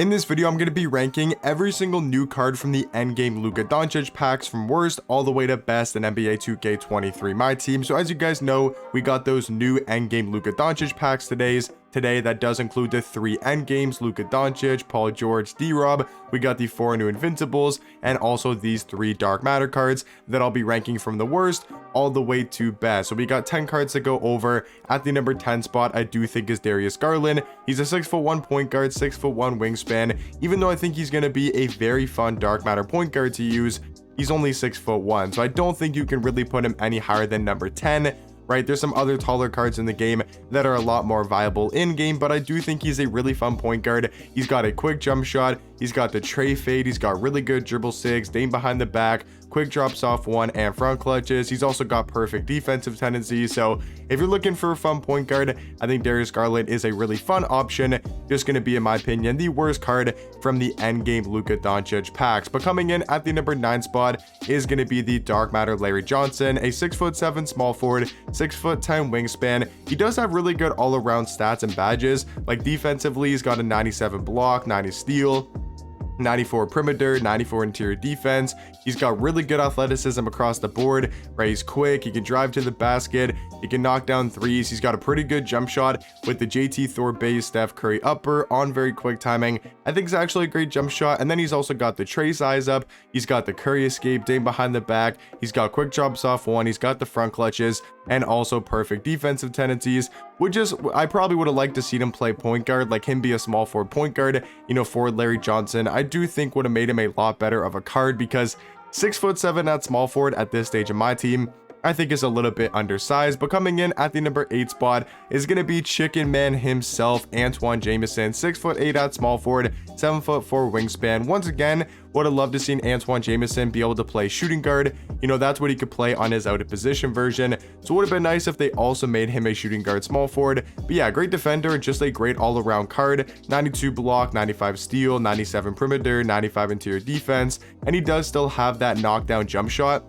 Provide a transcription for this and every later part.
In this video, I'm going to be ranking every single new card from the Endgame Luka Doncic packs from worst all the way to best in NBA 2K23 My Team. So as you guys know, we got those new Endgame Luka Doncic packs today. That does include the 3 Endgames, Luka Doncic, Paul George, D-Rob. We got the 4 new Invincibles, and also these 3 Dark Matter cards that I'll be ranking from the worst all the way to best. So we got 10 cards to go over. At the number 10 spot, I do think is Darius Garland. He's a 6'1" point guard, 6'1" wingspan. Even though I think he's going to be a very fun Dark Matter point guard to use, he's only 6'1", so I don't think you can really put him any higher than number 10. Right, there's some other taller cards in the game that are a lot more viable in game, but I do think he's a really fun point guard. He's got a quick jump shot, he's got the tray fade, he's got really good dribble sigs, aim behind the back, quick drops off one, and front clutches. He's also got perfect defensive tendencies. So if you're looking for a fun point guard, I think Darius Garland is a really fun option. Just going to be, in my opinion, the worst card from the Endgame Luka Doncic packs. But coming in at the number 9 spot is going to be the Dark Matter Larry Johnson, a 6'7" small forward, 6'10" wingspan. He does have really good all-around stats and badges. Like defensively, he's got a 97 block, 90 steal, 94 perimeter, 94 interior defense. He's got really good athleticism across the board, right? He's quick, he can drive to the basket, he can knock down threes. He's got a pretty good jump shot with the JT Thor base, Steph Curry upper on very quick timing. I think it's actually a great jump shot. And then he's also got the tray size up, he's got the Curry escape, aim behind the back, he's got quick drops off one, he's got the front clutches, and also perfect defensive tendencies. I probably would have liked to see him play point guard, like him be a small forward point guard, for Larry Johnson. I do think would have made him a lot better of a card, because 6'7" at small forward at this stage of my team, I think is a little bit undersized. But coming in at the number 8 spot is going to be Chicken Man himself, Antoine Jamison, 6'8" at small forward, 7'4" wingspan. Once again, would have loved to see Antoine Jamison be able to play shooting guard. That's what he could play on his out of position version. So it would have been nice if they also made him a shooting guard small forward. But yeah, great defender, just a great all around card. 92 block, 95 steal, 97 perimeter, 95 interior defense. And he does still have that knockdown jump shot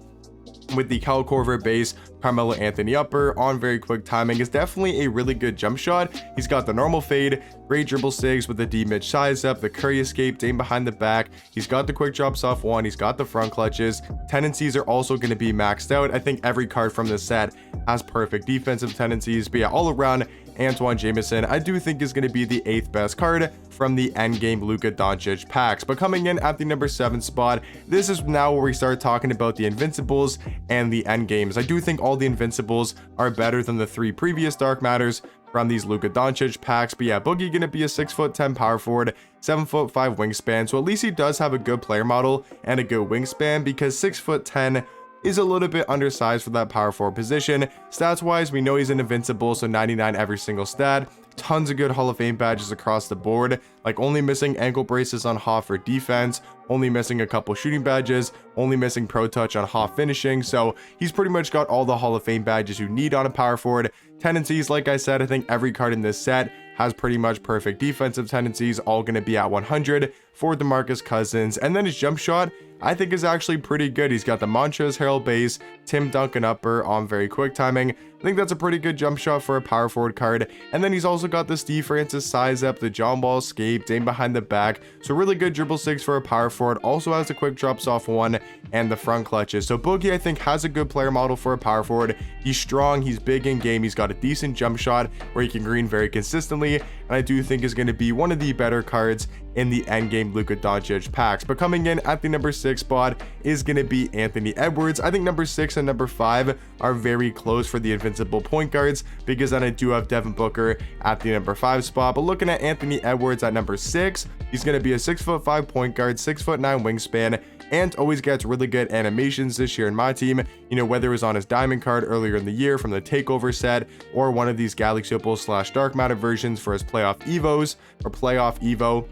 with the Kyle Korver base, Carmelo Anthony upper on very quick timing. Is definitely a really good jump shot. He's got the normal fade, great dribble sigs with the D mid size up, the Curry escape, aim behind the back. He's got the quick drops off one, he's got the front clutches. Tendencies are also going to be maxed out. I think every card from this set has perfect defensive tendencies. But yeah, all around, Antoine Jamison I do think is going to be the 8th best card from the Endgame Luka Doncic packs. But coming in at the number 7 spot, this is now where we start talking about the Invincibles and the Endgames. I do think all the Invincibles are better than the 3 previous Dark Matters from these Luka Doncic packs. But yeah, Boogie gonna be a 6'10" power forward, 7'5" wingspan. So at least he does have a good player model and a good wingspan, because 6'10" is a little bit undersized for that power forward position. Stats wise, we know he's an invincible, so 99 every single stat. Tons of good Hall of Fame badges across the board, like only missing ankle braces on Hoff for defense, only missing a couple shooting badges, only missing pro touch on Hoff finishing. So he's pretty much got all the Hall of Fame badges you need on a power forward. Tendencies, like I said, I think every card in this set has pretty much perfect defensive tendencies, all going to be at 100 for DeMarcus Cousins. And then his jump shot, I think, is actually pretty good. He's got the Montrezl Harrell base, Tim Duncan upper on very quick timing. I think that's a pretty good jump shot for a power forward card. And then he's also got the Steve Francis size up, the John Wall escape, aim behind the back. So really good dribble sigs for a power forward. Also has the quick drops off one and the front clutches. So Boogie, I think, has a good player model for a power forward. He's strong, he's big in game, he's got a decent jump shot where he can green very consistently. And I do think is going to be one of the better cards in the Endgame Luka Doncic packs. But coming in at the number 6 spot is going to be Anthony Edwards. I think number 6 and number 5 are very close for the invincible point guards, because then I do have Devin Booker at the number 5 spot. But looking at Anthony Edwards at number 6, he's going to be a 6'5" point guard, 6'9" wingspan, and always gets really good animations this year in my team. Whether it was on his diamond card earlier in the year from the takeover set, or one of these Galaxy Opal / Dark Matter versions for his playoff evos or playoff evo.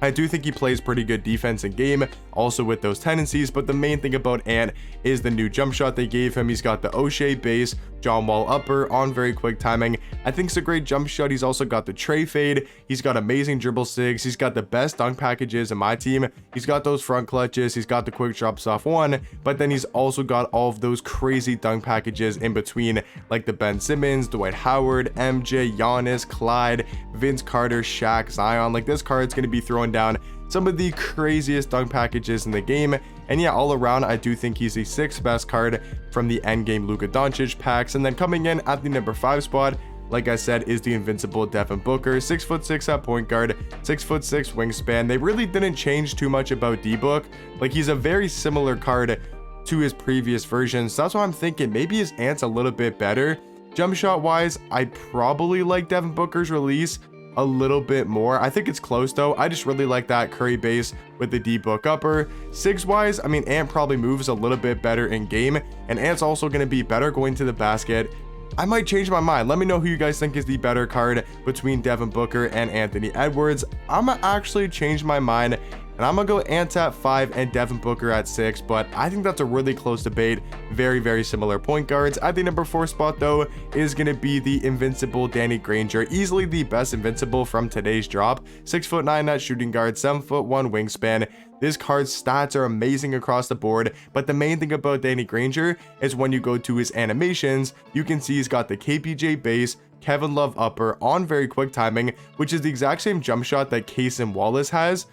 I do think he plays pretty good defense in game, also with those tendencies. But the main thing about Ant is the new jump shot they gave him. He's got the O'Shea base, John Wall upper on very quick timing. I think it's a great jump shot. He's also got the tray fade, he's got amazing dribble sigs, he's got the best dunk packages in my team, he's got those front clutches, he's got the quick drops off one, but then he's also got all of those crazy dunk packages in between, like the Ben Simmons, Dwight Howard, MJ, Giannis, Clyde, Vince Carter, Shaq, Zion. Like, this card's going to be throwing down some of the craziest dunk packages in the game. And yeah, all around, I do think he's the 6th best card from the Endgame Luka Doncic packs. And then coming in at the number 5 spot, like I said, is the invincible Devin Booker, 6'6" at point guard, 6'6" wingspan. They really didn't change too much about D-Book. Like, he's a very similar card to his previous versions. So that's why I'm thinking maybe his ant's a little bit better. Jump shot wise, I probably like Devin Booker's release a little bit more. I think it's close though. I just really like that Curry base with the D-Book upper. Sigs wise, I mean, Ant probably moves a little bit better in game, and Ant's also going to be better going to the basket. I might change my mind. Let me know who you guys think is the better card between Devin Booker and Anthony Edwards. I'm gonna actually change my mind, and I'm gonna go Ant at 5 and Devin Booker at 6, but I think that's a really close debate. Very similar point guards. At the number 4 spot though is gonna be the invincible Danny Granger, easily the best invincible from today's drop. 6'9" at shooting guard, 7'1" wingspan. This card's stats are amazing across the board, but the main thing about Danny Granger is when you go to his animations, you can see he's got the KPJ base, Kevin Love upper on very quick timing, which is the exact same jump shot that Cason Wallace has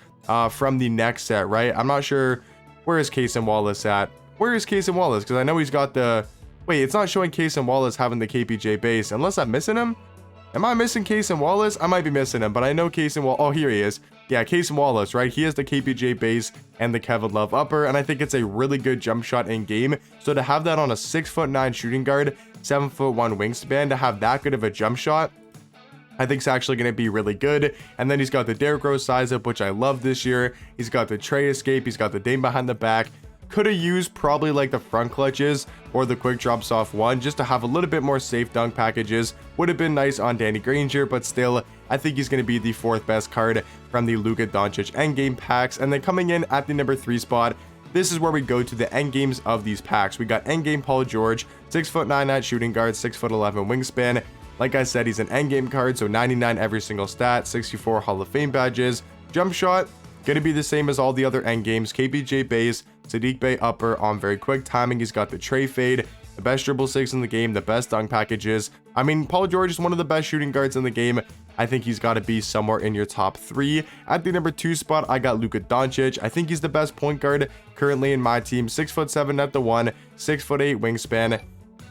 from the next set, right? I'm not sure, where is Cason Wallace at? Where is Cason Wallace? Because I know he's got the, wait, it's not showing Cason Wallace having the KPJ base, unless I'm missing him. Am I missing Cason Wallace? I might be missing him, but I know Cason Wallace. Oh, here he is. Yeah, Cason Wallace, right? He has the KPJ base and the Kevin Love upper, and I think it's a really good jump shot in game. So to have that on a 6'9" shooting guard, 7'1" wingspan, to have that good of a jump shot, I think it's actually going to be really good. And then he's got the Derrick Rose size up, which I love this year. He's got the tray escape. He's got the dame behind the back. Could have used probably like the front clutches or the quick drops off one just to have a little bit more safe dunk packages. Would have been nice on Danny Granger, but still, I think he's going to be the 4th best card from the Luka Doncic endgame packs. And then coming in at the number 3 spot, this is where we go to the endgames of these packs. We got endgame Paul George, 6'9" at shooting guard, 6'11" wingspan. Like I said, he's an endgame card, so 99 every single stat, 64 Hall of Fame badges. Jump shot, gonna be the same as all the other endgames. KPJ base, Sadiq Bey upper on very quick timing. He's got the tray fade, the best dribble 6 in the game, the best dunk packages. I mean, Paul George is one of the best shooting guards in the game. I think he's got to be somewhere in your top 3. At the number 2 spot, I got Luka Doncic. I think he's the best point guard currently in my team. 6'7" at the 1, 6'8" wingspan.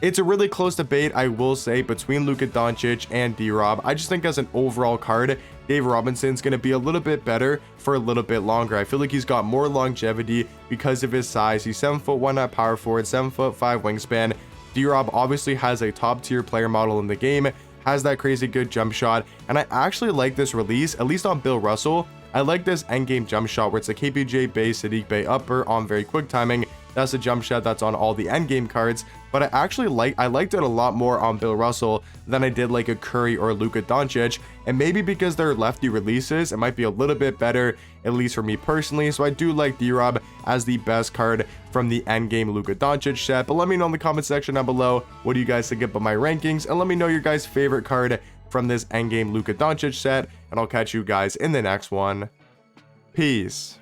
It's a really close debate, I will say, between Luka Doncic and D-Rob. I just think as an overall card, Dave Robinson's going to be a little bit better for a little bit longer. I feel like he's got more longevity because of his size. He's 7'1" at power forward, 7'5" wingspan. D-Rob obviously has a top tier player model in the game, has that crazy good jump shot, and I actually like this release, at least on Bill Russell. I like this endgame jump shot where it's a KPJ base, Sadiq Bey upper on very quick timing. That's a jump shot that's on all the endgame cards, but I liked it a lot more on Bill Russell than I did like a Curry or Luka Doncic, and maybe because they're lefty releases, it might be a little bit better, at least for me personally. So I do like D-Rob as the best card from the endgame Luka Doncic set. But let me know in the comment section down below, what do you guys think about my rankings, and let me know your guys' favorite card from this endgame Luka Doncic set, and I'll catch you guys in the next one. Peace.